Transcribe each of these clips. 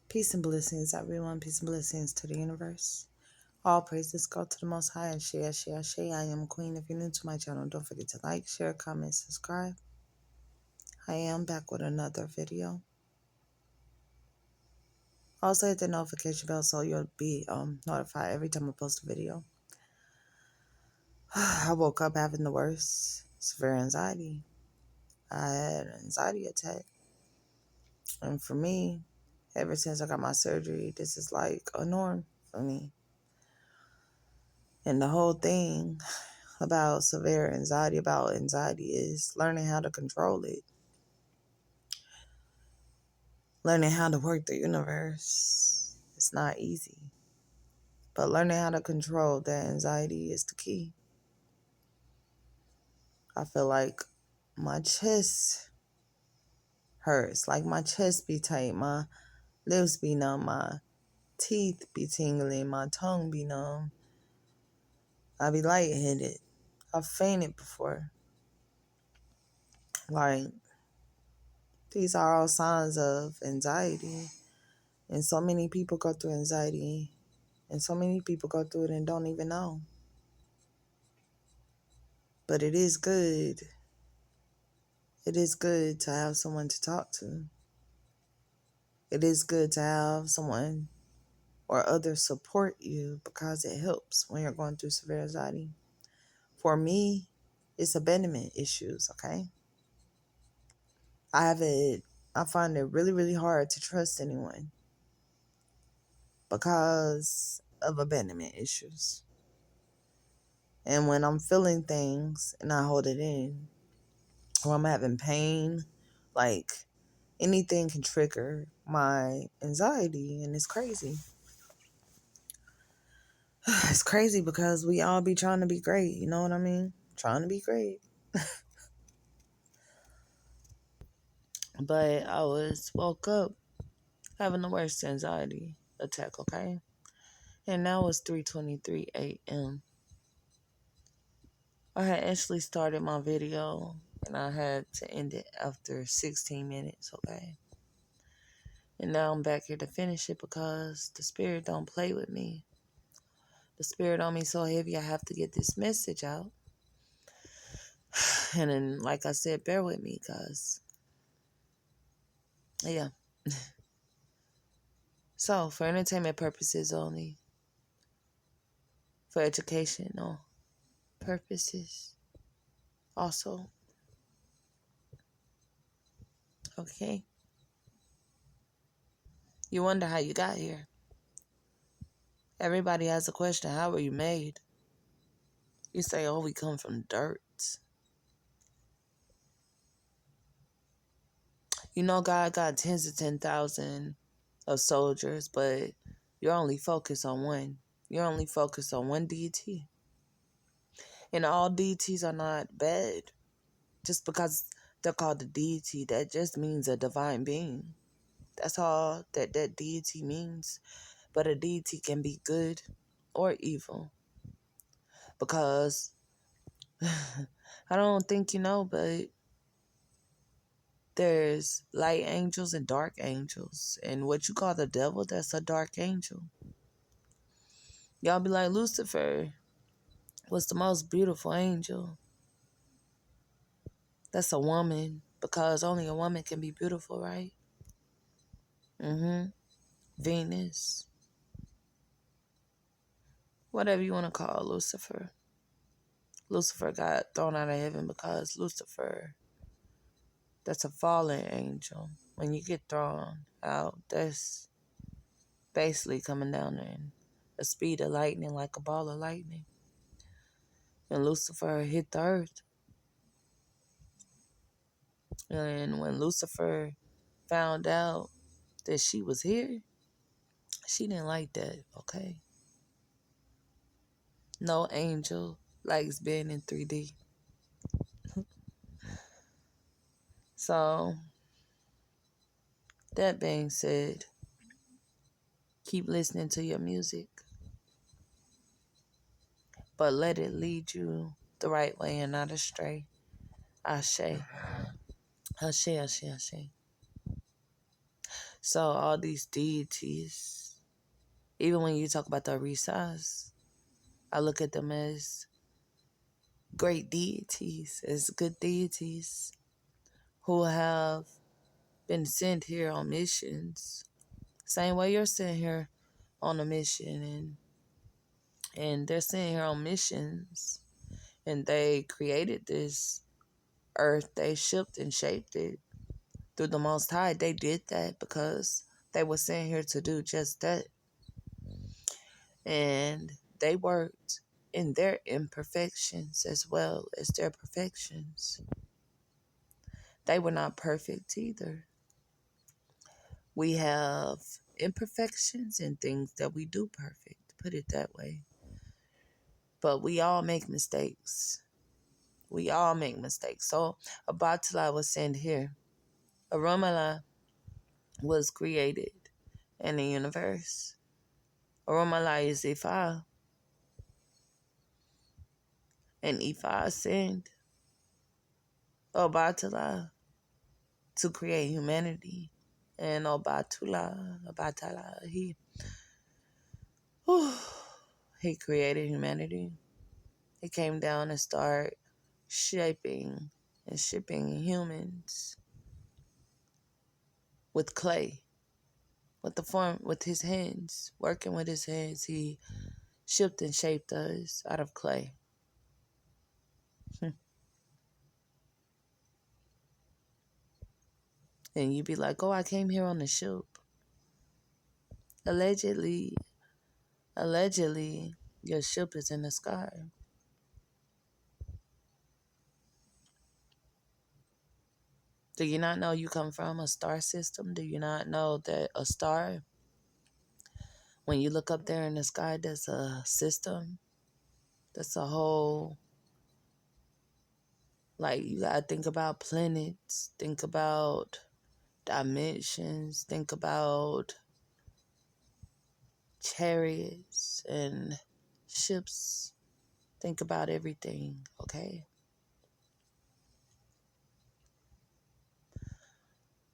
Peace and blessings, everyone. Peace and blessings to the universe. All praises go to the Most High and share. I am Queen. If you're new to my channel, don't forget to like, share, comment, subscribe. I am back with another video. Also hit the notification bell so you'll be notified every time I post a video. I woke up having the worst severe anxiety. I had an anxiety attack. And for me, ever since I got my surgery, this is like a norm for me. And the whole thing about severe anxiety, is learning how to control it. Learning how to work the universe. It's not easy. But learning how to control that anxiety is the key. I feel like my chest hurts. Like my chest be tight. My lips be numb. My teeth be tingling. My tongue be numb. I be lightheaded. I've fainted before. Like, these are all signs of anxiety. And so many people go through anxiety. And so many people go through it and don't even know. But it is good. It is good to have someone to talk to. It is good to have someone or others support you because it helps when you're going through severe anxiety. For me, it's abandonment issues, okay? I find it really, really hard to trust anyone because of abandonment issues. And when I'm feeling things and I hold it in, or I'm having pain, like anything can trigger my anxiety, and it's crazy. It's crazy because we all be trying to be great, you know what I mean? Trying to be great. But I woke up having the worst anxiety attack, okay? And now it's 3:23 a.m. I had actually started my video and I had to end it after 16 minutes, okay? And now I'm back here to finish it because the spirit don't play with me. The spirit on me so heavy I have to get this message out. And then, like I said, bear with me because, yeah. So, for entertainment purposes only, for educational purposes also, okay? You wonder how you got here. Everybody has a question, how were you made? You say, oh, we come from dirt. You know, God got tens of 10,000 of soldiers, but you're only focused on one. You're only focused on one deity. And all deities are not bad. Just because they're called a deity, that just means a divine being. That's all that deity means. But a deity can be good or evil. Because, I don't think you know, but there's light angels and dark angels. And what you call the devil, that's a dark angel. Y'all be like, Lucifer was the most beautiful angel. That's a woman, because only a woman can be beautiful, right? Venus. Whatever you want to call Lucifer. Lucifer got thrown out of heaven because Lucifer, that's a fallen angel. When you get thrown out, that's basically coming down in the speed of lightning, like a ball of lightning. And Lucifer hit the earth. And when Lucifer found out that she was here, she didn't like that, okay? No angel likes being in 3D. So, that being said, keep listening to your music, but let it lead you the right way and not astray. Ashe. Ashe, ashe, ashe. So all these deities, even when you talk about the Orisas, I look at them as great deities, as good deities who have been sent here on missions. Same way you're sent here on a mission, and they're sent here on missions, and they created this earth. They shaped and shaped it through the Most High. They did that because they were sent here to do just that. And they worked in their imperfections as well as their perfections. They were not perfect either. We have imperfections and things that we do perfect, put it that way. But we all make mistakes. We all make mistakes. So Abatala was sent here. Aromala was created in the universe. Aromala is Ifa. And Ifa sent Obatala to create humanity. And Obatala, he created humanity. He came down and started shaping and shipping humans with clay, with his hands, working with his hands. He shipped and shaped us out of clay. And you'd be like, oh, I came here on the ship. Allegedly, your ship is in the sky. Do you not know you come from a star system? Do you not know that a star, when you look up there in the sky, that's a system? That's a whole, like, you gotta think about planets, think about dimensions, think about chariots and ships, think about everything, okay?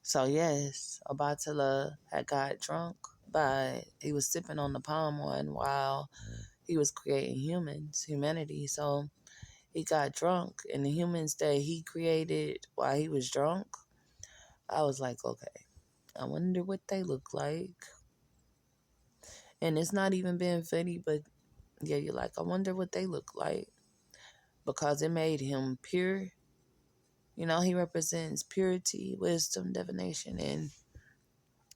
So yes, Obatala had got drunk, but he was sipping on the palm wine while he was creating humanity. So he got drunk, and the humans that he created while he was drunk, I was like, okay, I wonder what they look like. And it's not even being funny, but yeah, you're like, I wonder what they look like, because it made him pure. You know, he represents purity, wisdom, divination, and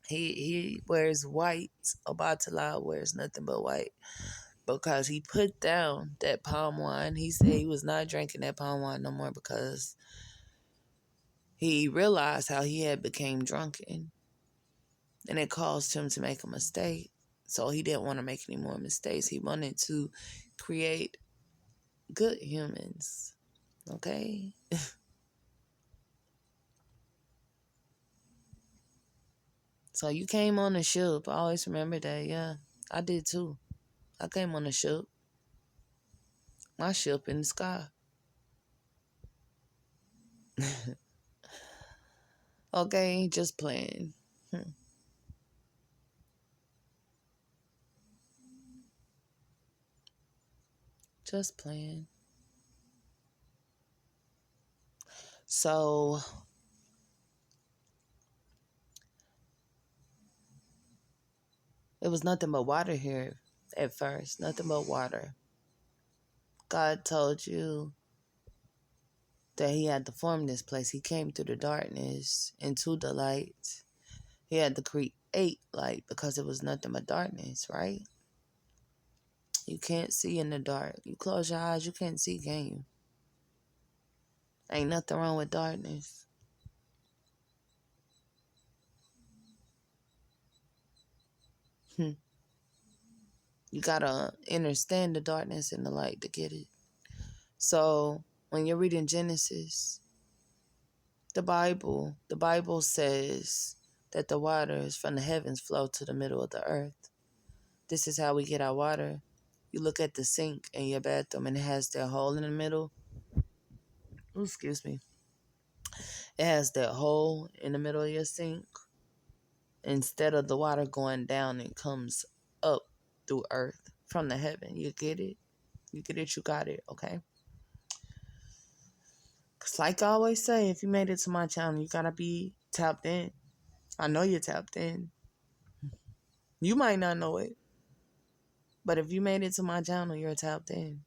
he wears white. Obatala wears nothing but white because he put down that palm wine. He said he was not drinking that palm wine no more because he realized how he had became drunken, and it caused him to make a mistake. So he didn't want to make any more mistakes. He wanted to create good humans. Okay? So you came on the ship. I always remember that. Yeah, I did too. I came on the ship. My ship in the sky. Okay, just playing. Just playing. So it was nothing but water here at first. Nothing but water. God told you that he had to form this place. He came through the darkness into the light. He had to create light because it was nothing but darkness, right? You can't see in the dark. You close your eyes, you can't see game. Ain't nothing wrong with darkness. You gotta understand the darkness and the light to get it. So when you're reading Genesis, the Bible says that the waters from the heavens flow to the middle of the earth. This is how we get our water. You look at the sink in your bathroom and it has that hole in the middle. Ooh, excuse me. It has that hole in the middle of your sink. Instead of the water going down, it comes up through earth from the heaven. You get it? You get it? You got it, okay? Because like I always say, if you made it to my channel, you got to be tapped in. I know you're tapped in. You might not know it. But if you made it to my channel, you're tapped in.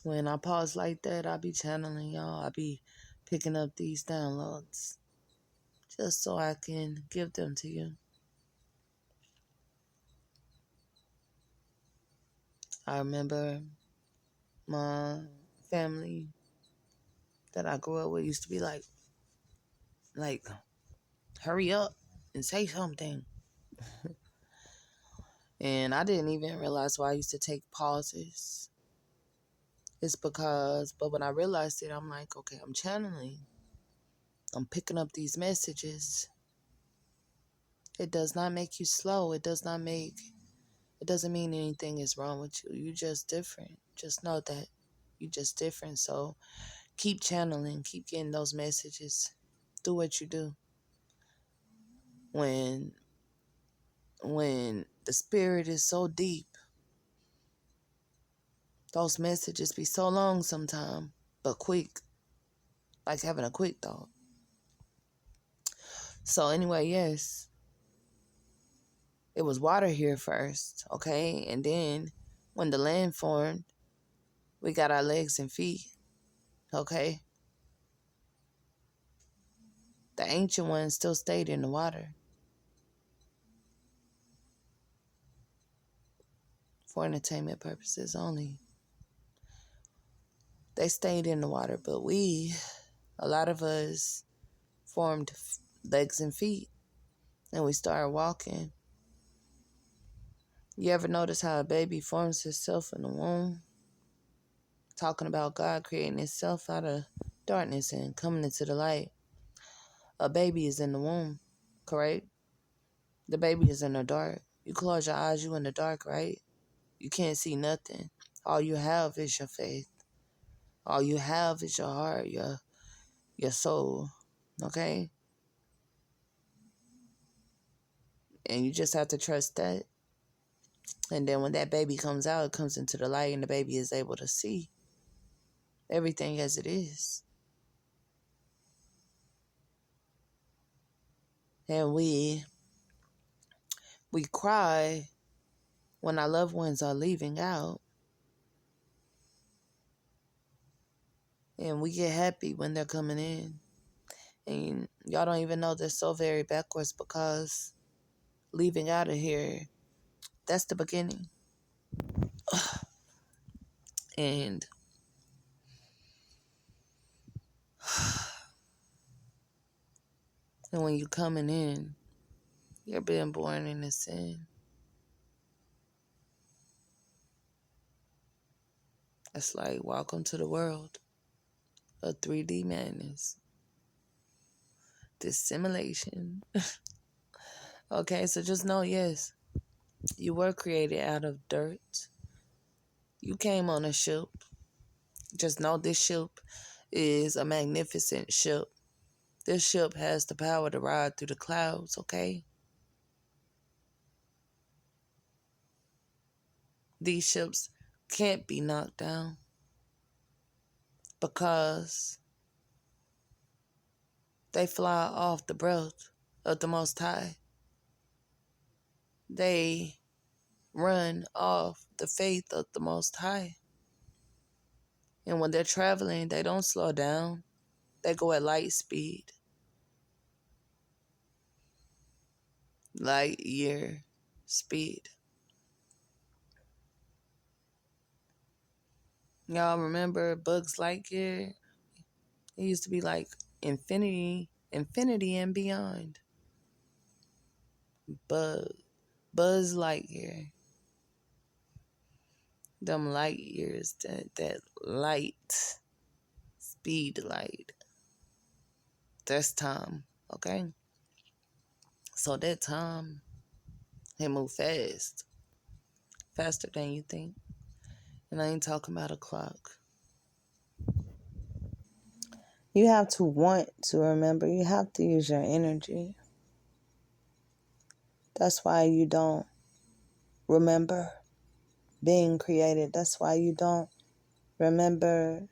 When I pause like that, I be channeling y'all. I be picking up these downloads just so I can give them to you. I remember my family that I grew up with used to be like, hurry up and say something. And I didn't even realize why I used to take pauses. It's because, but when I realized it, I'm like, okay, I'm channeling. I'm picking up these messages. It does not make you slow. It doesn't mean anything is wrong with you. You're just different. Just know that you're just different. So keep channeling, keep getting those messages. Do what you do. When the spirit is so deep, those messages be so long sometimes, but quick. Like having a quick thought. So anyway, yes. It was water here first, okay? And then when the land formed, we got our legs and feet, okay? The ancient ones still stayed in the water for entertainment purposes only. They stayed in the water, but a lot of us formed legs and feet, and we started walking. You ever notice how a baby forms itself in the womb? Talking about God creating itself out of darkness and coming into the light. A baby is in the womb, correct? The baby is in the dark. You close your eyes, you in the dark, right? You can't see nothing. All you have is your faith. All you have is your heart, your soul, okay? And you just have to trust that. And then when that baby comes out, it comes into the light and the baby is able to see everything as it is. And we cry when our loved ones are leaving out. And we get happy when they're coming in. And y'all don't even know they're so very backwards because leaving out of here, that's the beginning. And when you're coming in, you're being born in a sin. It's like, welcome to the world of 3D madness. This simulation. Okay, so just know, yes, you were created out of dirt. You came on a ship. Just know this ship is a magnificent ship. This ship has the power to ride through the clouds, okay? These ships can't be knocked down because they fly off the breath of the Most High. They run off the faith of the Most High. And when they're traveling, they don't slow down. They go at light speed. Light year speed. Y'all remember Bugs Lightyear? It used to be like infinity and beyond. Buzz Lightyear. Them light years, that light, speed light. That's time, okay? So that time, he moved fast. faster than you think. And I ain't talking about a clock. You have to want to remember. You have to use your energy. That's why you don't remember being created. That's why you don't remember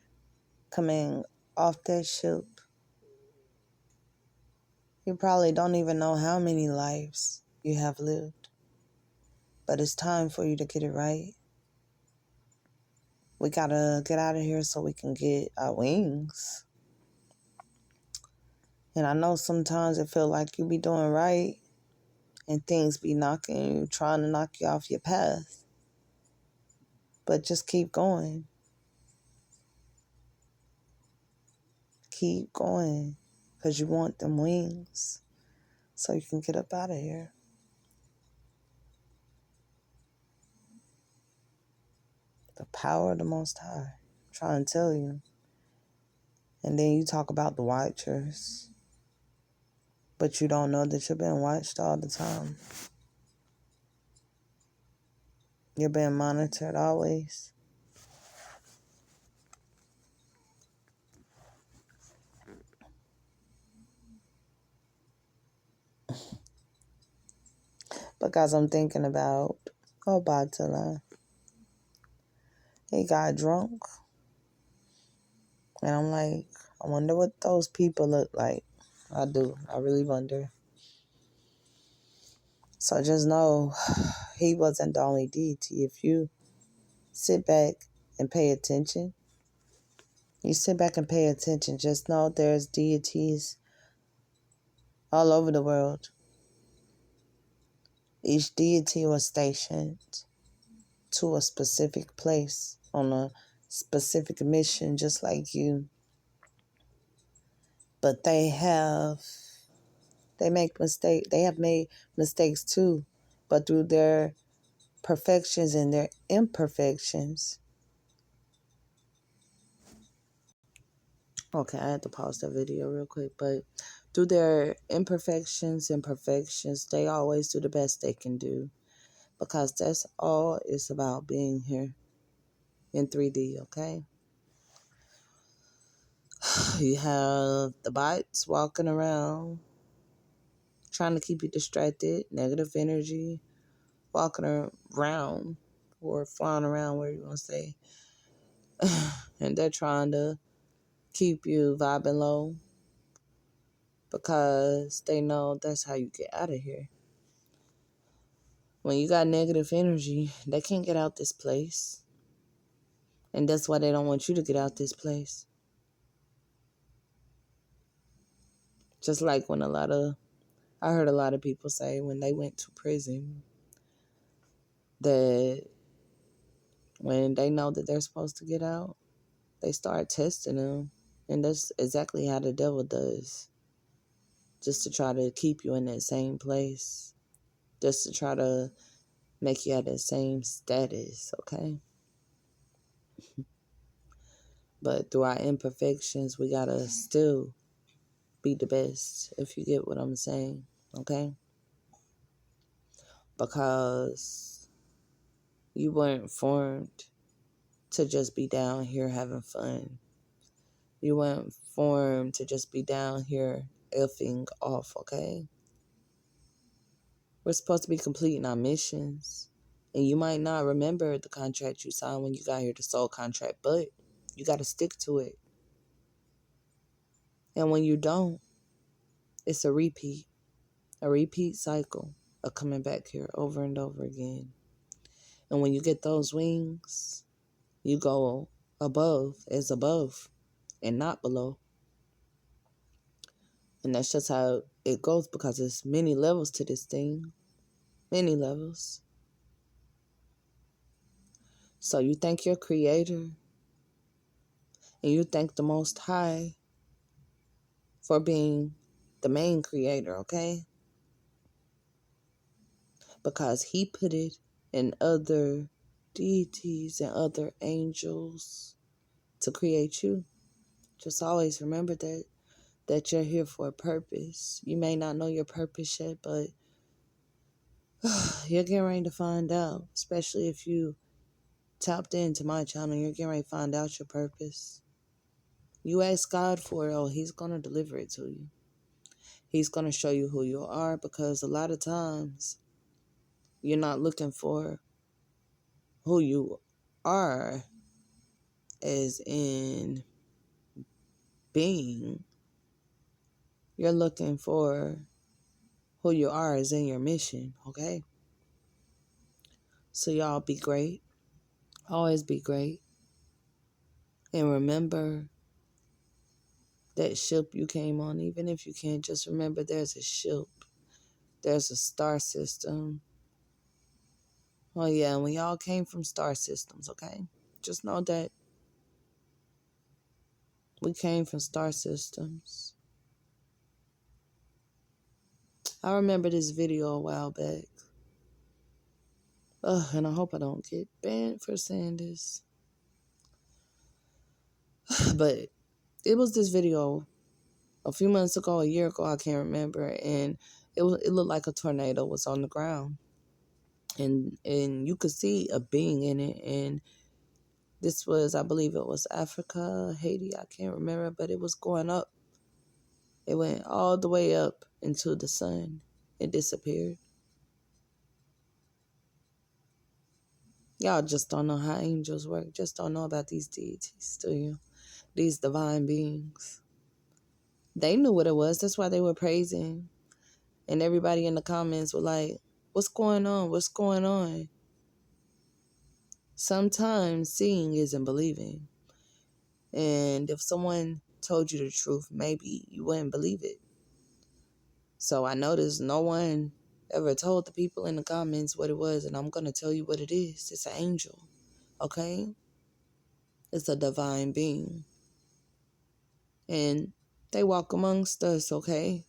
coming off that ship. You probably don't even know how many lives you have lived. But it's time for you to get it right. We gotta get out of here so we can get our wings. And I know sometimes it feel like you be doing right and things be knocking you, trying to knock you off your path. But just keep going. Keep going. Because you want them wings so you can get up out of here. The power of the Most High. I'm trying to tell you. And then you talk about the watchers. But you don't know that you're being watched all the time. You're being monitored always. Because I'm thinking about Obatala. He got drunk. And I'm like, I wonder what those people look like. I do. I really wonder. So just know he wasn't the only deity. If you sit back and pay attention, just know there's deities all over the world. Each deity was stationed to a specific place on a specific mission, just like you. But they have made mistakes too. But through their perfections and their imperfections. Okay, I had to pause that video real quick, but through their imperfections and perfections, they always do the best they can do. Because that's all it's about, being here in 3D, okay? You have the bots walking around trying to keep you distracted, negative energy, walking around or flying around, where you want to say. And they're trying to keep you vibing low because they know that's how you get out of here. When you got negative energy, they can't get out this place. And that's why they don't want you to get out this place. Just like when I heard a lot of people say when they went to prison that when they know that they're supposed to get out, they start testing them. And that's exactly how the devil does. Just to try to keep you in that same place. Just to try to make you at that same status, okay? But through our imperfections, we gotta still be the best, if you get what I'm saying, okay? Because you weren't formed to just be down here having fun. You weren't formed to just be down here effing off, okay? We're supposed to be completing our missions. And you might not remember the contract you signed when you got here, the soul contract, but you got to stick to it. And when you don't, it's a repeat cycle of coming back here over and over again. And when you get those wings, you go above and not below. And that's just how it goes, because there's many levels to this thing. Many levels. So you thank your creator and you thank the Most High for being the main creator, okay? Because he put it in other deities and other angels to create you. Just always remember that you're here for a purpose. You may not know your purpose yet, but You're getting ready to find out, especially if you tapped into my channel. You're getting ready to find out your purpose. You ask God for it, oh, He's going to deliver it to you. He's going to show you who you are, because a lot of times you're not looking for who you are as in being. You're looking for who you are as in your mission, okay? So y'all be great. Always be great. And remember that ship you came on. Even if you can't, just remember there's a ship. There's a star system. Oh yeah, and we all came from star systems, okay? Just know that we came from star systems. I remember this video a while back. And I hope I don't get banned for saying this. But it was this video a few months ago, a year ago, I can't remember, and it looked like a tornado was on the ground, and you could see a being in it, and this was, I believe it was Africa, Haiti, I can't remember, but it was going up. It went all the way up into the sun. It disappeared. Y'all just don't know how angels work. Just don't know about these deities, do you? These divine beings. They knew what it was. That's why they were praising. And everybody in the comments were like, what's going on? What's going on? Sometimes seeing isn't believing. And if someone told you the truth, maybe you wouldn't believe it. So I noticed no one ever told the people in the comments what it was, and I'm going to tell you what it is. It's an angel, okay? It's a divine being. And they walk amongst us, okay?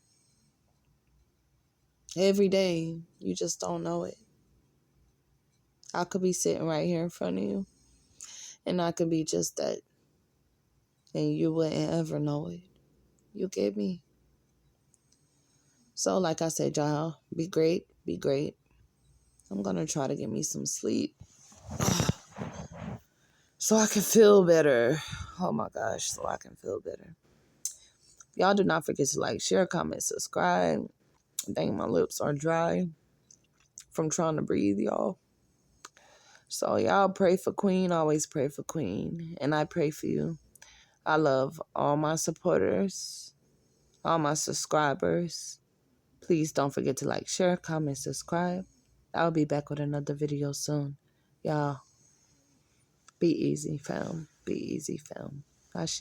Every day. You just don't know it. I could be sitting right here in front of you, and I could be just that, and you wouldn't ever know it. You get me? So like I said, y'all, be great, be great. I'm going to try to get me some sleep so I can feel better. Oh my gosh, so I can feel better. Y'all do not forget to like, share, comment, subscribe. Dang, my lips are dry from trying to breathe, y'all. So y'all pray for Queen. Always pray for Queen. And I pray for you. I love all my supporters, all my subscribers. Please don't forget to like, share, comment, subscribe. I'll be back with another video soon. Y'all, be easy, fam. Be easy, fam. Ashe.